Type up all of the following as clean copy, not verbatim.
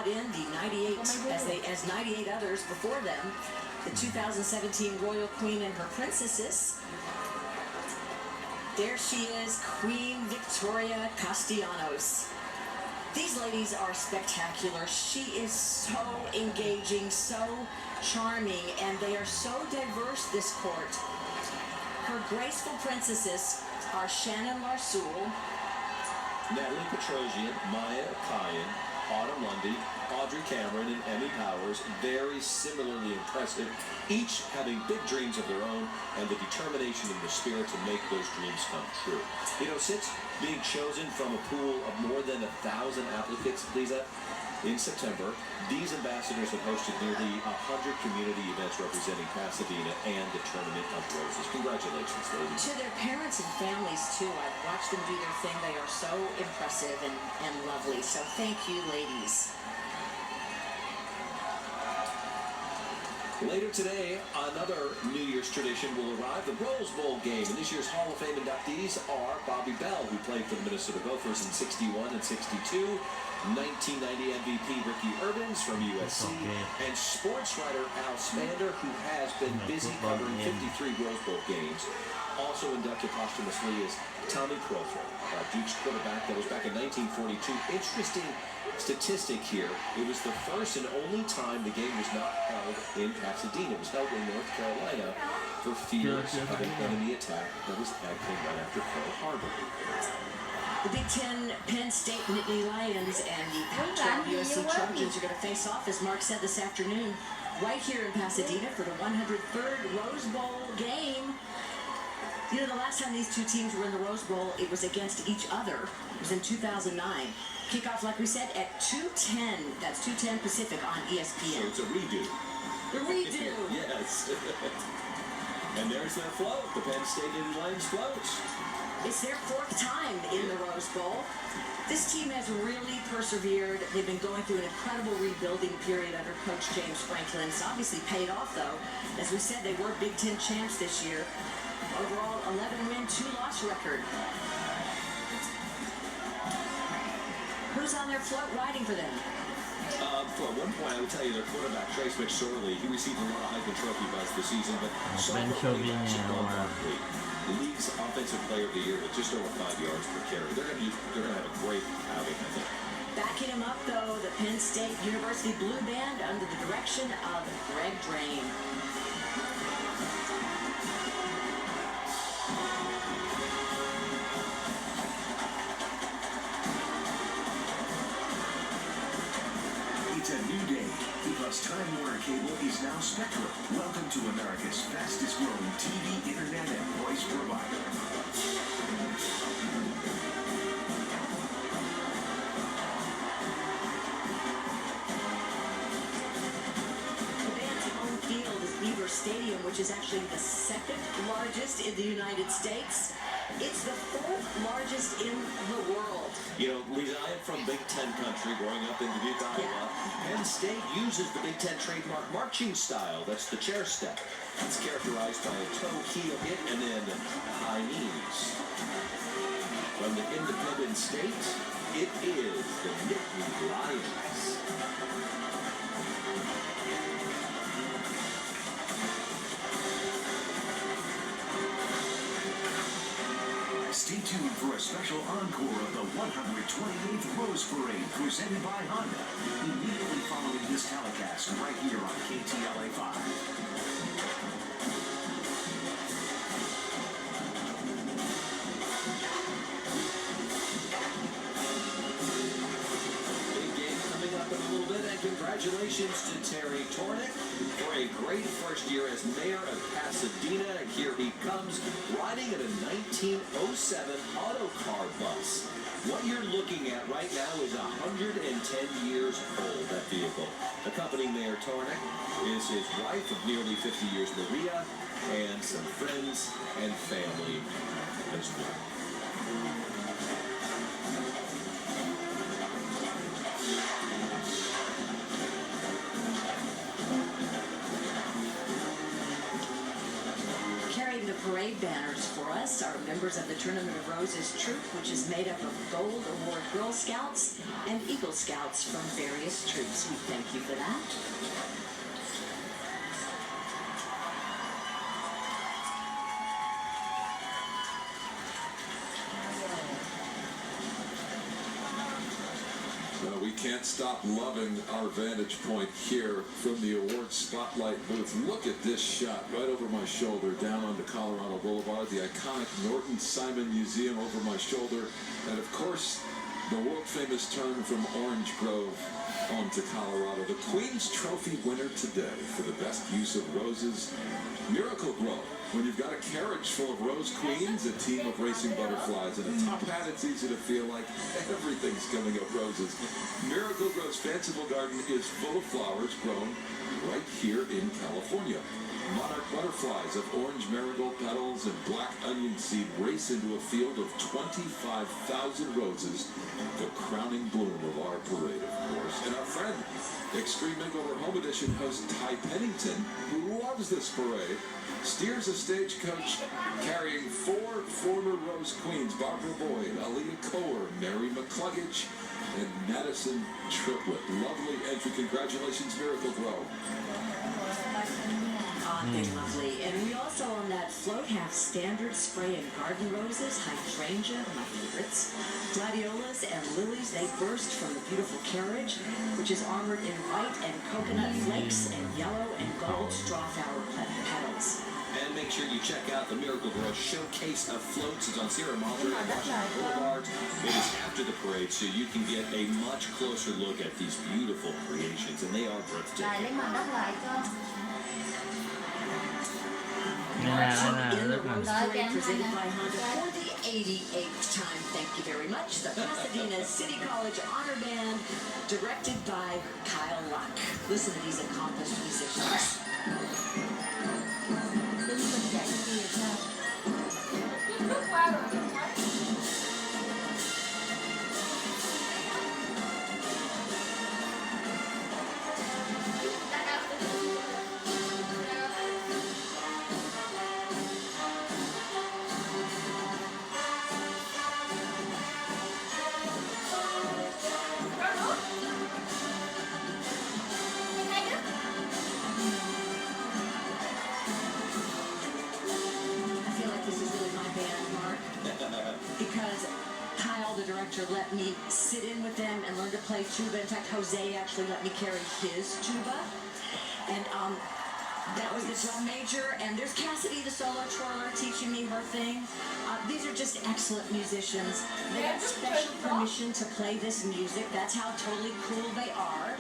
brought in the 98, as 98 others before them, the 2017 Royal Queen and her princesses. There she is, Queen Victoria Castellanos. These ladies are spectacular. She is so engaging, so charming, and they are so diverse, this court. Her graceful princesses are Shannon Larsoul, Natalie Petrosian, Maya Kayan, Autumn Lundy, Audrey Cameron, and Emmy Powers, very similarly impressive, each having big dreams of their own and the determination and the spirit to make those dreams come true. You know, since being chosen from a pool of more than 1,000 applicants, Lisa, in September, these ambassadors have hosted nearly 100 community events representing Pasadena and the Tournament of Roses. Congratulations, ladies. To their parents and families, too. I've watched them do their thing. They are so impressive and lovely. So thank you, ladies. Later today, another New Year's tradition will arrive, the Rose Bowl game. And this year's Hall of Fame inductees are Bobby Bell, who played for the Minnesota Gophers in 61 and 62, 1990 MVP Ricky Urbans from USC, and sports writer Al Smander, who has been busy covering 53 Rose Bowl games. Also inducted posthumously is Tommy Prothro, Duke's quarterback. That was back in 1942. Interesting statistic here. It was the first and only time the game was not held in Pasadena. It was held in North Carolina for fears of an enemy attack that was happening right after Pearl Harbor. The Big Ten Penn State Nittany Lions and the Pac-12 USC Trojans are going to face off, as Mark said, this afternoon, right here in Pasadena for the 103rd Rose Bowl game. You know, the last time these two teams were in the Rose Bowl, it was against each other. It was in 2009. Kickoff, like we said, at 2:10. That's 2:10 Pacific on ESPN. So it's a redo. The redo. Yes. And there's their float. The Penn State Nittany Lions float. It's their fourth time in the Rose Bowl. This team has really persevered. They've been going through an incredible rebuilding period under Coach James Franklin. It's obviously paid off, though. As we said, they were Big Ten champs this year. Overall, 11-win, 2-loss record. Who's on their float riding for them? For one point, I would tell you their quarterback, Trace McSorley, he received a lot of Heisman Trophy buzz this season, but the league's offensive player of the year with just over 5 yards per carry. They're gonna have a great outing, I think. Backing him up, though, the Penn State University Blue Band under the direction of Greg Drain. It's a new day because Time Warner Cable is now Spectrum. Welcome to America's fastest growing TV, internet, and voice provider. The band's home field is Beaver Stadium, which is actually the second largest in the United States. It's the fourth largest in the world. You know, Lisa, I am from Big Ten country, growing up in Dubuque, Iowa. Penn State uses the Big Ten trademark marching style. That's the chair step. It's characterized by a toe heel hit and then high knees. From the independent state, it is the Nittany Lions. Stay tuned for a special encore of the 128th Rose Parade presented by Honda. Immediately following this telecast right here on KTLA 5. Congratulations to Terry Tornick for a great first year as mayor of Pasadena. Here he comes, riding in a 1907 autocar bus. What you're looking at right now is 110 years old, that vehicle. Accompanying Mayor Tornick is his wife of nearly 50 years, Maria, and some friends and family as well. Carrying the parade banners for us Dallas are members of the Tournament of Roses troop, which is made up of Gold Award Girl Scouts and Eagle Scouts from various troops. We thank you for that. We can't stop loving our vantage point here from the awards spotlight booth. Look at this shot right over my shoulder down onto Colorado Boulevard, the iconic Norton Simon Museum over my shoulder, and of course the world famous turn from Orange Grove onto Colorado. The Queen's Trophy winner today for the best use of roses, Miracle Grow. When you've got a carriage full of rose queens, a team of racing butterflies, and a top hat, it's easy to feel like everything's coming up roses. Miracle Grow's fanciful garden is full of flowers grown right here in California. Monarch butterflies of orange marigold petals and black onion seed race into a field of 25,000 roses, the crowning bloom of our parade, of course. And our friend, Extreme Makeover Home Edition host Ty Pennington, who loves this parade, steers a stagecoach carrying 4 former Rose Queens, Barbara Boyd, Aaliyah Coer, Mary McCluggage, and Madison Triplett. Lovely entry. Congratulations, Miracle Grow. They're lovely. And we also on that float have standard spray and garden roses, hydrangea, my favorites, gladiolas and lilies. They burst from the beautiful carriage, which is armored in white and coconut flakes and yellow and gold strawflower petals. And make sure you check out the Miracle Grow showcase of floats. It's on Sierra Madre and Washington Boulevard. It is after the parade, so you can get a much closer look at these beautiful creations, and they are breathtaking. In the Rose Parade presented by Honda for the 88th time. Thank you very much. The Pasadena City College Honor Band, directed by Kyle Luck. Listen to these accomplished musicians. Because Kyle, the director, let me sit in with them and learn to play tuba. In fact, Jose actually let me carry his tuba. And that was the drum major. And there's Cassidy, the solo twirler, teaching me her thing. These are just excellent musicians. They got special permission to play this music. That's how totally cool they are.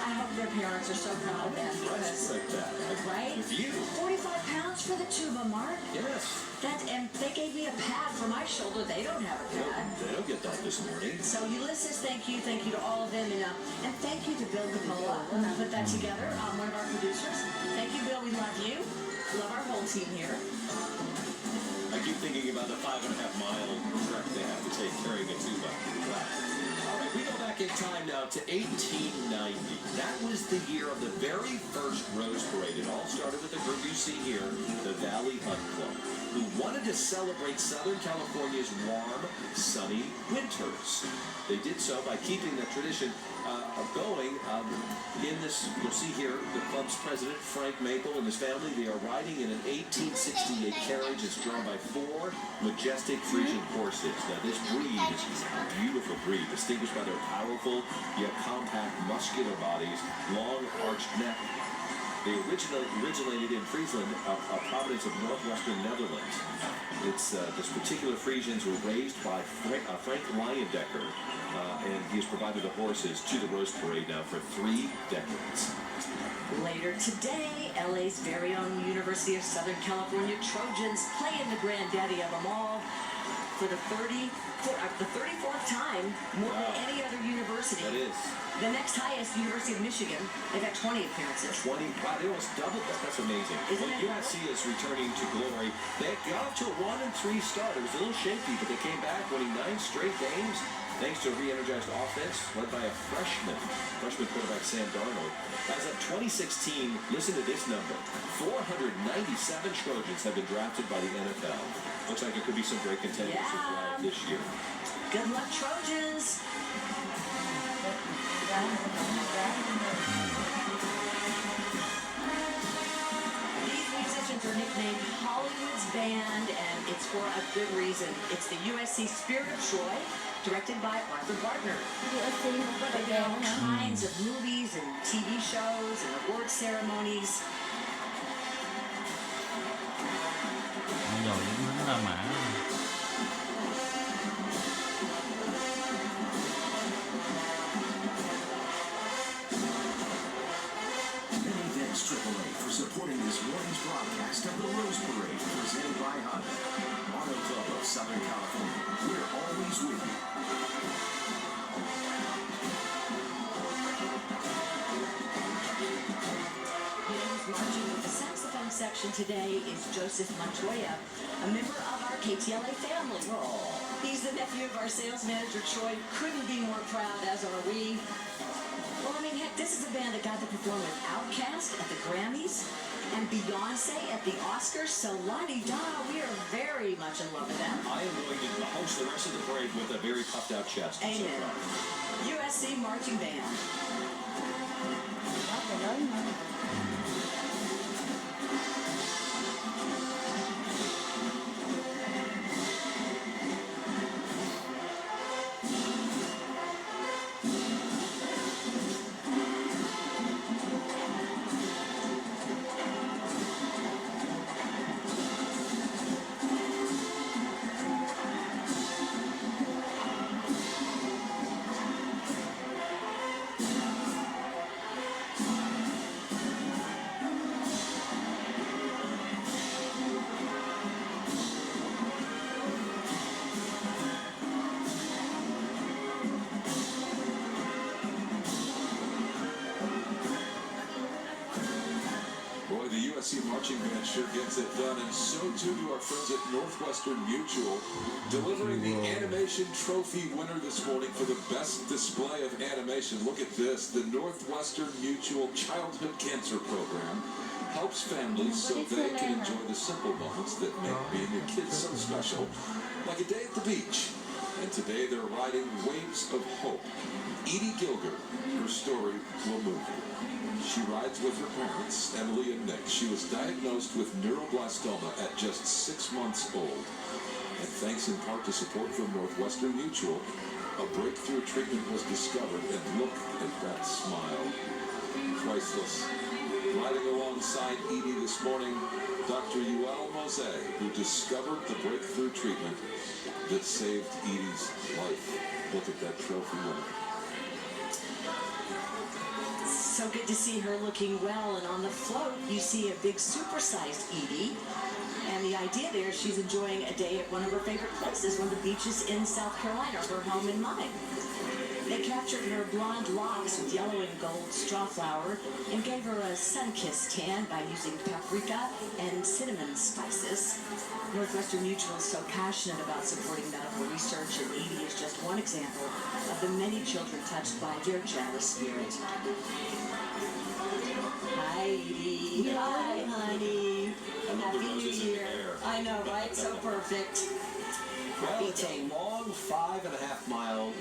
I hope their parents are so proud of them. Just like that. Right? With you. 45 pounds for the tuba, Mark. Yes. And they gave me a pad for my shoulder. They don't have a pad. They don't get that this morning. So Ulysses, thank you to all of them, and thank you to Bill Coppola who put that together. One of our producers. Thank you, Bill. We love you. Love our whole team here. I keep thinking about the 5.5-mile trek they have to take carrying a tuba. Wow. All right, we go back in time now to 1890. That was the year of the very first Rose Parade. It all started with the group you see here, the Valley Hunt Club, who wanted to celebrate Southern California's warm, sunny winters. They did so by keeping the tradition going. In this, you'll see here, the club's president, Frank Maple, and his family, they are riding in an 1868 carriage. It's drawn by 4 majestic Frisian horses. Now, this breed is a beautiful breed, distinguished by their powerful yet compact muscular bodies, long arched neck. They originated in Friesland, a province of northwestern Netherlands. It's this particular Friesians were raised by Frank Leyendecker, and he has provided the horses to the Rose Parade now for 3 decades. Later today, LA's very own University of Southern California Trojans play in the granddaddy of them all for the 34th time, more than any other university. That is. The next highest, University of Michigan, they've had 20 appearances. 20, wow, they almost doubled that. That's amazing. USC is returning to glory. They got off to a 1-3 start. It was a little shaky, but they came back winning 9 straight games. thanks to a re-energized offense led by a freshman quarterback Sam Darnold. As of 2016, listen to this number: 497 Trojans have been drafted by the NFL. Looks like there could be some great contenders as well this year. Good luck, Trojans. These musicians are nicknamed Hollywood's Band, and it's for a good reason. It's the USC Spirit of Troy, directed by Arthur Gardner. They've been all kinds of movies and TV shows and award ceremonies. Giỏi nó là mã. Many thanks AAA for supporting this morning's broadcast of the Rose Parade presented by Honda. Auto Club of Southern California. We're always with you. Marching with the saxophone section today is Joseph Montoya, a member of our KTLA family. He's the nephew of our sales manager, Troy. Couldn't be more proud, as are we. Well, I mean, heck, this is a band that got to perform with Outkast at the Grammys and Beyonce at the Oscars, so la-di-da, we are very much in love with them. I am going to host the rest of the parade with a very puffed out chest. Amen. USC Marching Band. USC Marching Band sure gets it done, and so too do our friends at Northwestern Mutual, delivering the animation trophy winner this morning for the best display of animation. Look at this. The Northwestern Mutual Childhood Cancer Program helps families so they can enjoy the simple moments that make being a kid so special, like a day at the beach. And today they're riding waves of hope. Edie Gilger, her story will move you. She rides with her parents, Emily and Nick. She was diagnosed with neuroblastoma at just 6 months old. And thanks in part to support from Northwestern Mutual, a breakthrough treatment was discovered. And look at that smile. Priceless. Riding alongside Edie this morning, Dr. Yuel Mose, who discovered the breakthrough treatment that saved Edie's life. Look at that trophy winner. So good to see her looking well, and on the float you see a big supersized Edie. And the idea there, she's enjoying a day at one of her favorite places, one of the beaches in South Carolina, her home and mine. They captured her blonde locks with yellow and gold straw flower and gave her a sun-kissed tan by using paprika and cinnamon spices. Northwestern Mutual is so passionate about supporting medical research, and Edie is just one example of the many children touched by their generous spirit. Hi, Edie. Hi, honey. Happy New Year. I know, right? So perfect. Well, it's a long 5.5 mile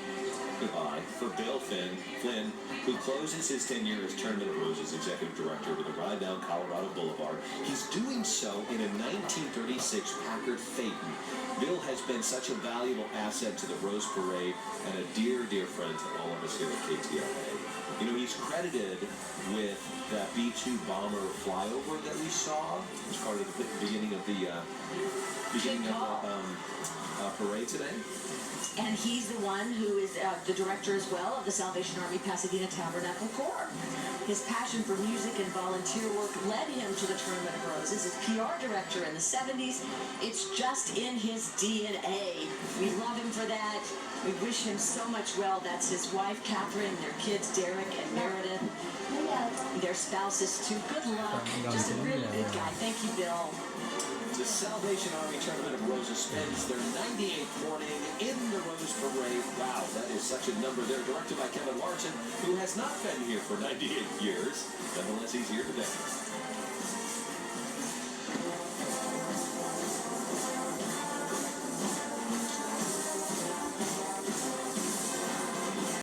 goodbye for Bill Flynn, who closes his tenure as Tournament of Roses executive director with a ride down Colorado Boulevard. He's doing so in a 1936 Packard Phaeton. Bill has been such a valuable asset to the Rose Parade and a dear, dear friend to all of us here at KTLA. You know, he's credited with that B-2 bomber flyover that we saw as part of the beginning of the parade today. And he's the one who is the director as well of the Salvation Army Pasadena Tabernacle Corps. His passion for music and volunteer work led him to the Tournament of Roses as PR director in the 70s. It's just in his DNA. We love him for that. We wish him so much well. That's his wife, Catherine, their kids, Derek and Meredith. Their spouses, too. Good luck. Just a really good guy. Thank you, Bill. The Salvation Army Tournament of Roses spends their 98th morning in the Rose Parade. Wow, that is such a number there. Directed by Kevin Larson, who has not been here for 98 years. Nonetheless, he's here today.